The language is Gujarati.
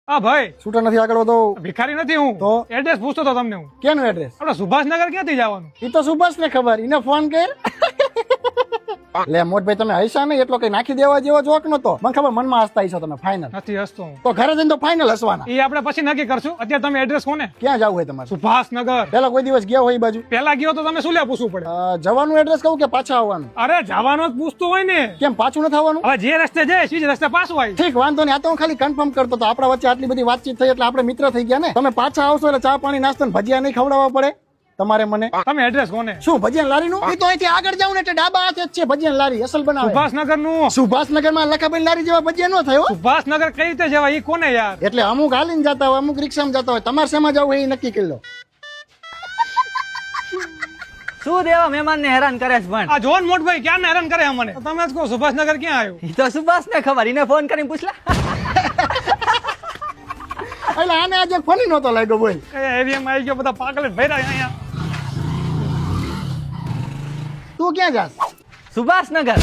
હા ભાઈ છૂટા નથી આગળ વધો. ભિખારી નથી હું તો? એડ્રેસ પૂછતો હતો તમને હું. ક્યાંનું એડ્રેસ? આપણે સુભાષનગર ક્યાંથી જવાનું? એ તો સુભાષ ને ખબર, એને ફોન કર. લે મોટભાઈ તમે હૈસા નહીં, એટલો કઈ નાખી દેવા જેવો જોક નતો. મને ખબર મનમાં હસતા હશો તમે. ફાઇનલ નથી હસતો હું. તો ઘરે જઈને તો ફાઇનલ હસવાના. એ આપણે પછી નક્કી કરશું. અત્યારે તમે એડ્રેસ કોને? ક્યાં જવું હોય તમારે? સુભાષનગર. પેલા કોઈ દિવસ ગયા હોય એ બાજુ? પેલા ગયો તો તમે શું લે પૂછવું પડે? જવાનું એડ્રેસ કહું કે પાછા આવવાનું? અરે જવાનું જ પૂછતું હોય ને. કેમ પાછું નથી આવવાનું? હવે જે રસ્તે જાય સીજ રસ્તે પાછું આવી. ઠીક, વાંધો નહીં. આ તો હું ખાલી કન્ફર્મ કરતો હતો. આપણા વચ્ચે આટલી બધી વાતચીત થઈ એટલે આપણે મિત્ર થઈ ગયા ને. તમે પાછા આવશો એટલે ચા પાણી નાસ્તો ને ભજીયા નહીં ખવડાવવા પડે તમારે મને. તમે એડ્રેસ કોને? શું ભજીયા લારી નું? તો અહીંથી આગળ જાવ ને એટલે ડાબા હાથે જ છે ભજીયા લારી, અસલ બનાવે. સુભાષનગર નું. સુભાષનગર માં લખાભાઈ લારી જેવા ભજીયા નો થયો. સુભાષનગર કઈ રીતે જવાય એ કોને યાર? એટલે અમુક હાલીને જતા હોય, અમુક રિક્ષામાં જતા હોય. તમારે શેમાં જવું હોય એ નક્કી કરી લો. શું દેવા મહેમાન ને હેરાન કરે છે પણ? આ જોન મોટભાઈ ક્યાં ને હેરાન કરે અમને. તમે જ કહો સુભાષનગર ક્યાં આવ્યું? ઈ તો સુભાષ ને ખબર, એને ફોન કરીને પૂછલા. એટલે આને આજે ફોની નતો લાગ્યો બોલ. કયા એરિયામાં આવી ગયો? બધા પાગલ જ ભર્યા અહીંયા. તું ક્યાં જાસ? સુભાષનગર